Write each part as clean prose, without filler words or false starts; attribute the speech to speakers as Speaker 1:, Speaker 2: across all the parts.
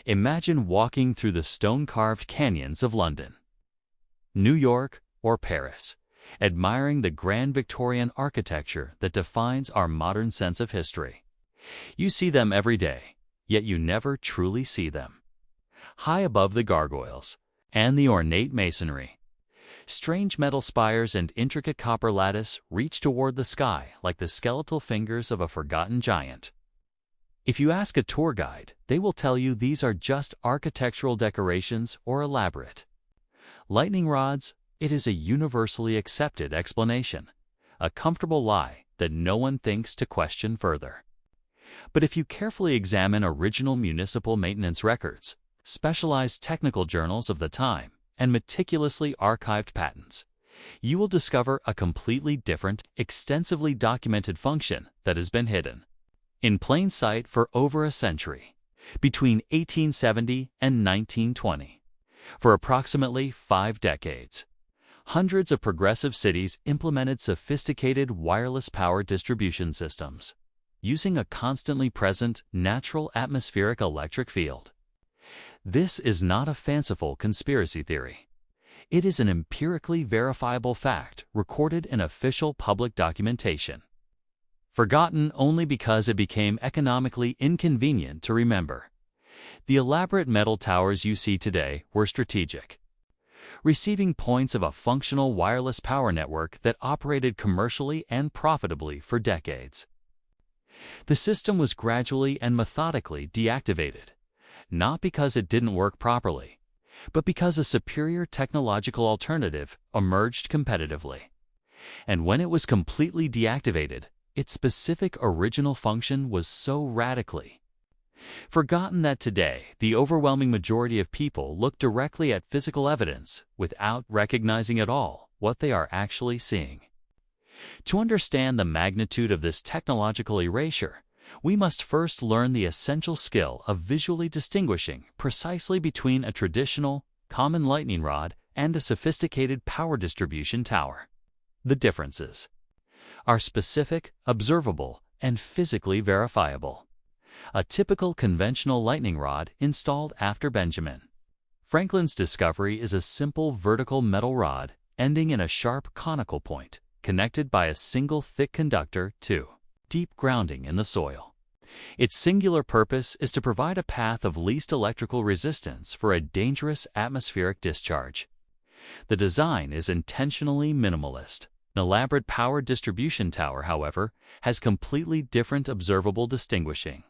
Speaker 1: Imagine walking through the stone-carved canyons of London, New York, or Paris, admiring the grand Victorian architecture that defines our modern sense of history. You see them every day, yet you never truly see them. High above the gargoyles and the ornate masonry, strange metal spires and intricate copper lattice reach toward the sky like the skeletal fingers of a forgotten giant. If you ask a tour guide, they will tell you these are just architectural decorations or elaborate lightning rods. It is a universally accepted explanation, a comfortable lie that no one thinks to question further. But if you carefully examine original municipal maintenance records, specialized technical journals of the time, and meticulously archived patents, you will discover a completely different, extensively documented function that has been hidden in plain sight for over a century, between 1870 and 1920. For approximately 5 decades, hundreds of progressive cities implemented sophisticated wireless power distribution systems, using a constantly present natural atmospheric electric field. This is not a fanciful conspiracy theory. It is an empirically verifiable fact recorded in official public documentation, forgotten only because it became economically inconvenient to remember. The elaborate metal towers you see today were strategic, receiving points of a functional wireless power network that operated commercially and profitably for decades. The system was gradually and methodically deactivated, not because it didn't work properly, but because a superior technological alternative emerged competitively. And when it was completely deactivated, its specific original function was so radically forgotten that today the overwhelming majority of people look directly at physical evidence without recognizing at all what they are actually seeing. To understand the magnitude of this technological erasure, we must first learn the essential skill of visually distinguishing precisely between a traditional, common lightning rod and a sophisticated power distribution tower. The differences are specific, observable, and physically verifiable. A typical conventional lightning rod installed after Benjamin Franklin's discovery is a simple vertical metal rod ending in a sharp conical point, connected by a single thick conductor to deep grounding in the soil. Its singular purpose is to provide a path of least electrical resistance for a dangerous atmospheric discharge. The design is intentionally minimalist. An elaborate power distribution tower, however, has completely different observable distinguishing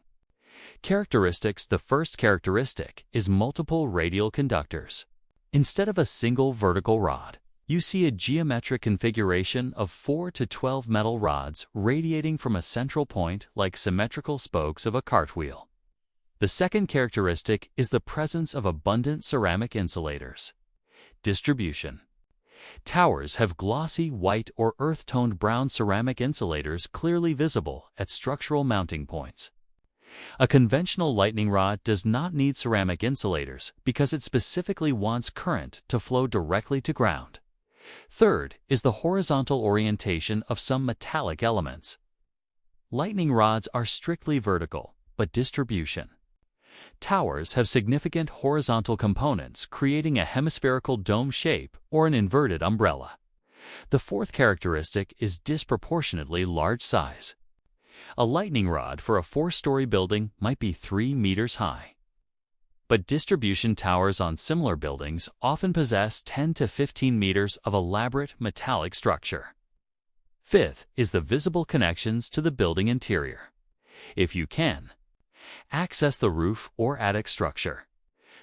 Speaker 1: characteristics. The first characteristic is multiple radial conductors. Instead of a single vertical rod, you see a geometric configuration of 4 to 12 metal rods radiating from a central point like symmetrical spokes of a cartwheel. The second characteristic is the presence of abundant ceramic insulators. Distribution. Towers have glossy white or earth-toned brown ceramic insulators clearly visible at structural mounting points. A conventional lightning rod does not need ceramic insulators because it specifically wants current to flow directly to ground. Third is the horizontal orientation of some metallic elements. Lightning rods are strictly vertical, but distribution. Towers have significant horizontal components creating a hemispherical dome shape or an inverted umbrella. The fourth characteristic is disproportionately large size. A lightning rod for a 4-story building might be 3 meters high, but distribution towers on similar buildings often possess 10 to 15 meters of elaborate metallic structure. Fifth is the visible connections to the building interior. If you can access the roof or attic structure,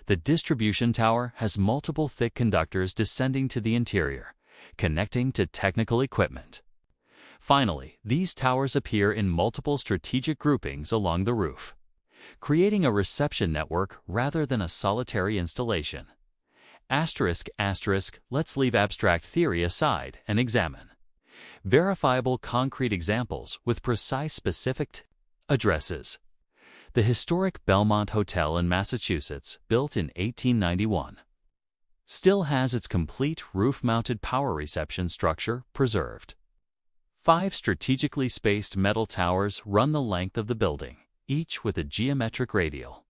Speaker 1: the distribution tower has multiple thick conductors descending to the interior, connecting to technical equipment. Finally, these towers appear in multiple strategic groupings along the roof, creating a reception network rather than a solitary installation. Let's leave abstract theory aside and examine verifiable concrete examples with precise specific addresses. The historic Belmont Hotel in Massachusetts, built in 1891, still has its complete roof-mounted power reception structure preserved. 5 strategically spaced metal towers run the length of the building, each with a geometric radial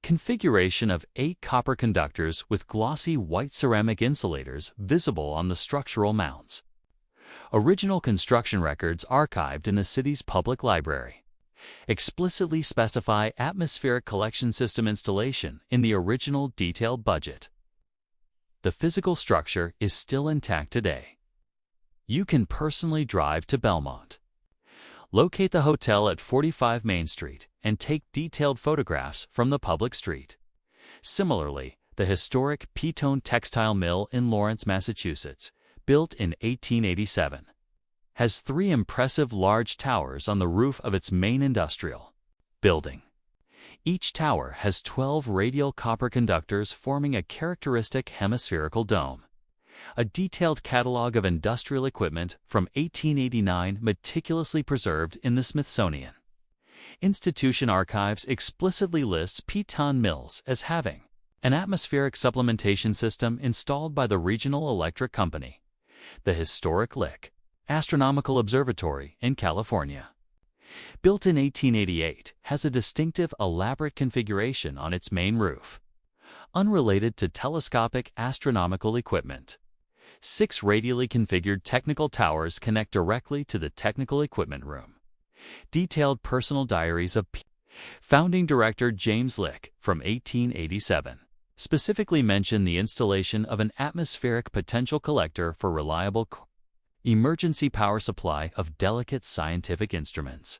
Speaker 1: Configuration of 8 copper conductors with glossy white ceramic insulators visible on the structural mounts. Original construction records archived in the city's public library explicitly specify atmospheric collection system installation in the original detailed budget. The physical structure is still intact today. You can personally drive to Belmont, locate the hotel at 45 Main Street, and take detailed photographs from the public street. Similarly, the historic Petone Textile Mill in Lawrence, Massachusetts, built in 1887, has 3 impressive large towers on the roof of its main industrial building. Each tower has 12 radial copper conductors forming a characteristic hemispherical dome. A detailed catalog of industrial equipment from 1889 meticulously preserved in the Smithsonian Institution Archives explicitly lists Petone Mills as having an atmospheric supplementation system installed by the Regional Electric Company, the historic Lick Astronomical Observatory in California. Built in 1888, has a distinctive elaborate configuration on its main roof, unrelated to telescopic astronomical equipment. 6 radially configured technical towers connect directly to the technical equipment room. Detailed personal diaries of founding director James Lick from 1887 specifically mention the installation of an atmospheric potential collector for reliable emergency power supply of delicate scientific instruments.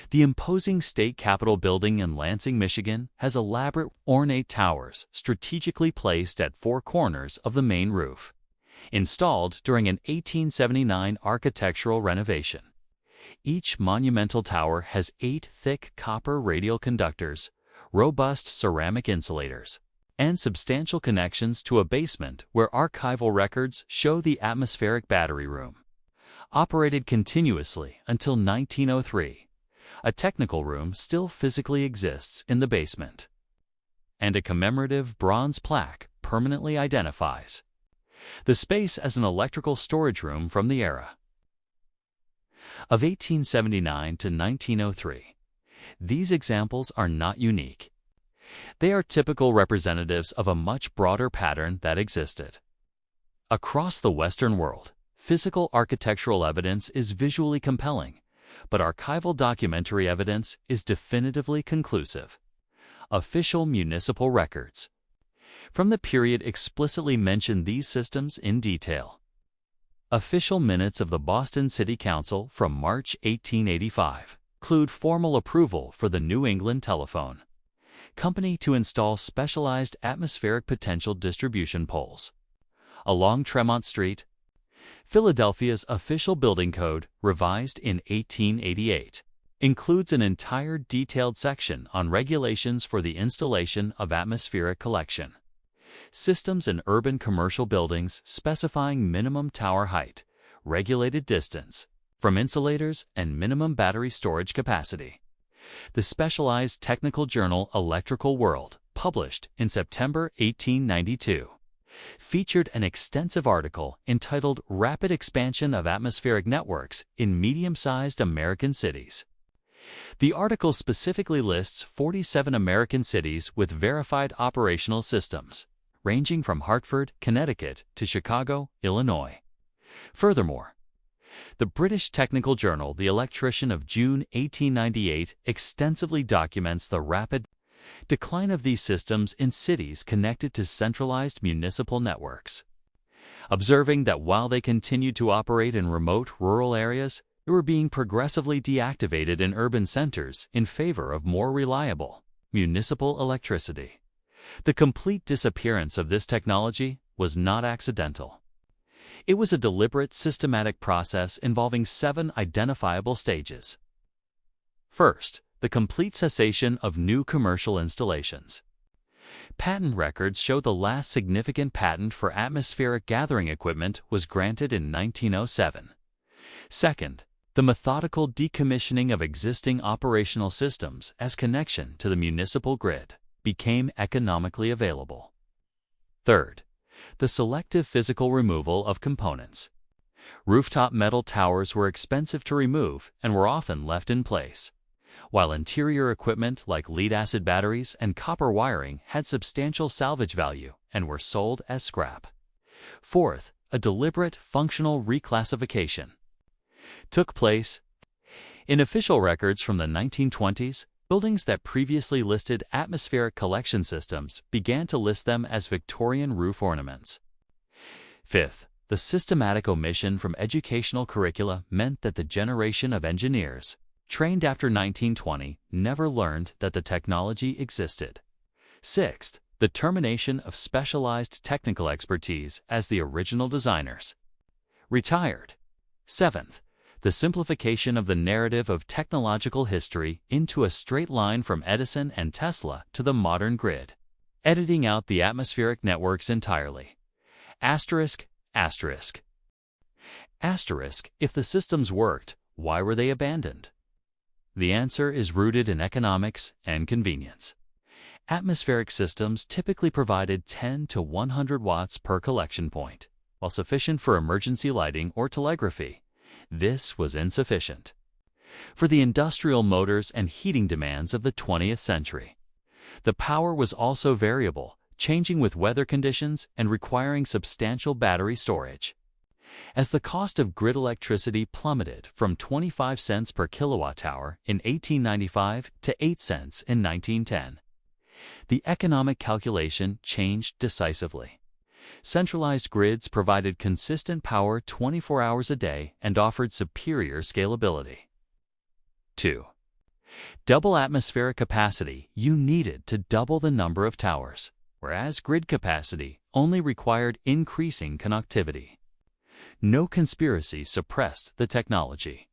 Speaker 1: The imposing state capitol building in Lansing, Michigan, has elaborate, ornate towers strategically placed at 4 corners of the main roof, installed during an 1879 architectural renovation. Each monumental tower has 8 thick copper radial conductors, robust ceramic insulators, and substantial connections to a basement where archival records show the atmospheric battery room operated continuously until 1903. A technical room still physically exists in the basement, and a commemorative bronze plaque permanently identifies the space as an electrical storage room from the era of 1879 to 1903. These examples are not unique. They are typical representatives of a much broader pattern that existed across the Western world. Physical architectural evidence is visually compelling, but archival documentary evidence is definitively conclusive. Official municipal records from the period explicitly mention these systems in detail. Official minutes of the Boston City Council from March 1885 include formal approval for the New England Telephone Company to install specialized atmospheric potential distribution poles along Tremont Street. Philadelphia's official building code, revised in 1888, includes an entire detailed section on regulations for the installation of atmospheric collection systems in urban commercial buildings, specifying minimum tower height, regulated distance from insulators, and minimum battery storage capacity. The specialized technical journal Electrical World, published in September 1892, featured an extensive article entitled Rapid Expansion of Atmospheric Networks in Medium-Sized American Cities. The article specifically lists 47 American cities with verified operational systems, ranging from Hartford, Connecticut, to Chicago, Illinois. Furthermore, the British technical journal The Electrician of June 1898 extensively documents the rapid decline of these systems in cities connected to centralized municipal networks, observing that while they continued to operate in remote rural areas, they were being progressively deactivated in urban centers in favor of more reliable municipal electricity. The complete disappearance of this technology was not accidental. It was a deliberate, systematic process involving 7 identifiable stages. First, the complete cessation of new commercial installations. Patent records show the last significant patent for atmospheric gathering equipment was granted in 1907. Second, the methodical decommissioning of existing operational systems as connection to the municipal grid became economically available. Third, the selective physical removal of components. Rooftop metal towers were expensive to remove and were often left in place, while interior equipment like lead-acid batteries and copper wiring had substantial salvage value and were sold as scrap. Fourth, a deliberate functional reclassification took place. In official records from the 1920s, buildings that previously listed atmospheric collection systems began to list them as Victorian roof ornaments. Fifth, the systematic omission from educational curricula meant that the generation of engineers trained after 1920 never learned that the technology existed. Sixth, the termination of specialized technical expertise as the original designers retired. Seventh, the simplification of the narrative of technological history into a straight line from Edison and Tesla to the modern grid, editing out the atmospheric networks entirely. Asterisk, asterisk. Asterisk, if the systems worked, why were they abandoned? The answer is rooted in economics and convenience. Atmospheric systems typically provided 10 to 100 watts per collection point. While sufficient for emergency lighting or telegraphy, this was insufficient for the industrial motors and heating demands of the 20th century. The power was also variable, changing with weather conditions and requiring substantial battery storage. As the cost of grid electricity plummeted from 25 cents per kilowatt-hour in 1895 to 8 cents in 1910, the economic calculation changed decisively. Centralized grids provided consistent power 24 hours a day and offered superior scalability. 2. Double atmospheric capacity, you needed to double the number of towers, whereas grid capacity only required increasing connectivity. No conspiracy suppressed the technology.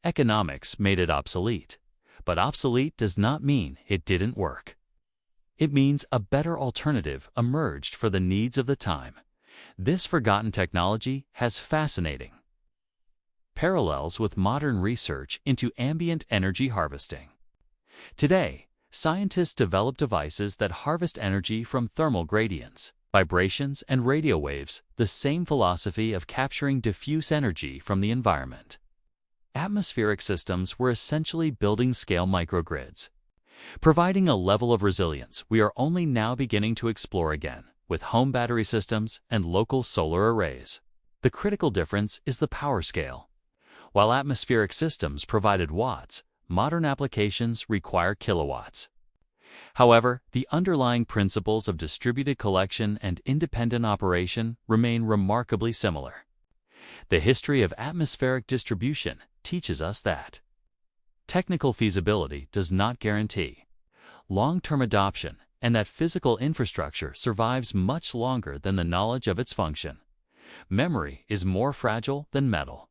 Speaker 1: Economics made it obsolete, but obsolete does not mean it didn't work. It means a better alternative emerged for the needs of the time. This forgotten technology has fascinating parallels with modern research into ambient energy harvesting. Today, scientists develop devices that harvest energy from thermal gradients, vibrations, and radio waves, the same philosophy of capturing diffuse energy from the environment. Atmospheric systems were essentially building-scale microgrids, providing a level of resilience we are only now beginning to explore again with home battery systems and local solar arrays. The critical difference is the power scale. While atmospheric systems provided watts, modern applications require kilowatts. However, the underlying principles of distributed collection and independent operation remain remarkably similar. The history of atmospheric distribution teaches us that technical feasibility does not guarantee long-term adoption, and that physical infrastructure survives much longer than the knowledge of its function. Memory is more fragile than metal.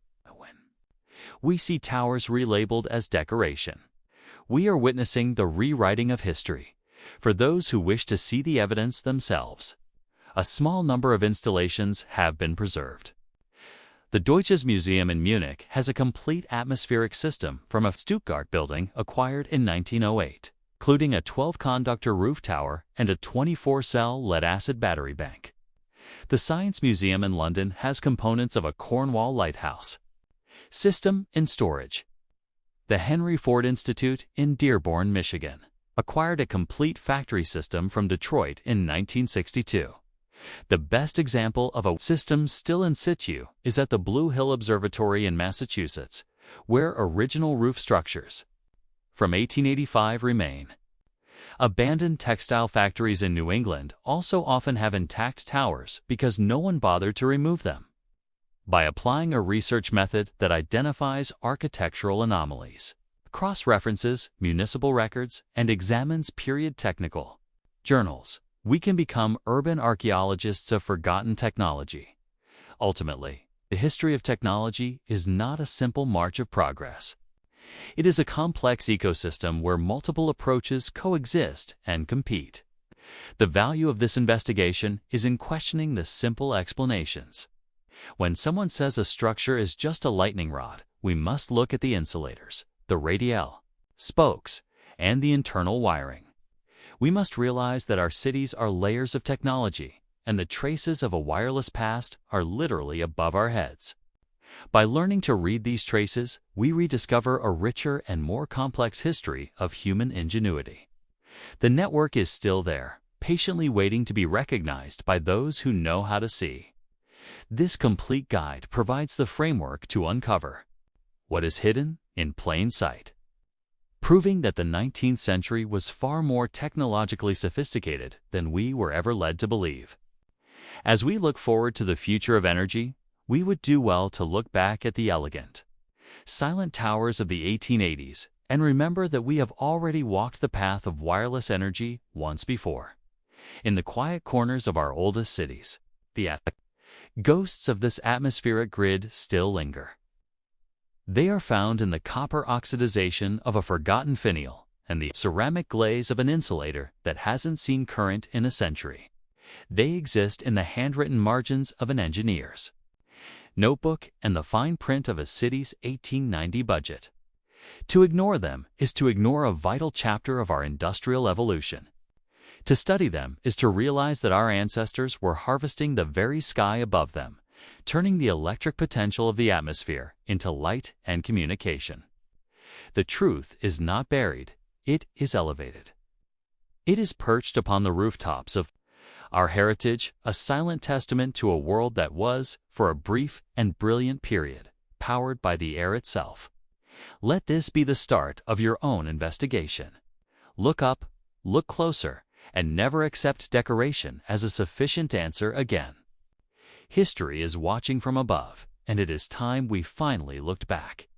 Speaker 1: We see towers relabeled as decoration. We are witnessing the rewriting of history. For those who wish to see the evidence themselves, a small number of installations have been preserved. The Deutsches Museum in Munich has a complete atmospheric system from a Stuttgart building acquired in 1908, including a 12-conductor roof tower and a 24-cell lead-acid battery bank. The Science Museum in London has components of a Cornwall lighthouse system in storage. The Henry Ford Institute in Dearborn, Michigan, acquired a complete factory system from Detroit in 1962. The best example of a system still in situ is at the Blue Hill Observatory in Massachusetts, where original roof structures from 1885 remain. Abandoned textile factories in New England also often have intact towers because no one bothered to remove them. By applying a research method that identifies architectural anomalies, cross-references municipal records, and examines period technical journals, we can become urban archaeologists of forgotten technology. Ultimately, the history of technology is not a simple march of progress. It is a complex ecosystem where multiple approaches coexist and compete. The value of this investigation is in questioning the simple explanations. When someone says a structure is just a lightning rod, we must look at the insulators, the radial, spokes, and the internal wiring. We must realize that our cities are layers of technology, and the traces of a wireless past are literally above our heads. By learning to read these traces, we rediscover a richer and more complex history of human ingenuity. The network is still there, patiently waiting to be recognized by those who know how to see. This complete guide provides the framework to uncover what is hidden in plain sight, proving that the 19th century was far more technologically sophisticated than we were ever led to believe. As we look forward to the future of energy, we would do well to look back at the elegant, silent towers of the 1880s and remember that we have already walked the path of wireless energy once before. In the quiet corners of our oldest cities, the ghosts of this atmospheric grid still linger. They are found in the copper oxidization of a forgotten finial and the ceramic glaze of an insulator that hasn't seen current in a century. They exist in the handwritten margins of an engineer's notebook and the fine print of a city's 1890 budget. To ignore them is to ignore a vital chapter of our industrial evolution. To study them is to realize that our ancestors were harvesting the very sky above them, turning the electric potential of the atmosphere into light and communication. The truth is not buried, it is elevated. It is perched upon the rooftops of our heritage, a silent testament to a world that was, for a brief and brilliant period, powered by the air itself. Let this be the start of your own investigation. Look up, look closer, and never accept decoration as a sufficient answer again. History is watching from above, and it is time we finally looked back.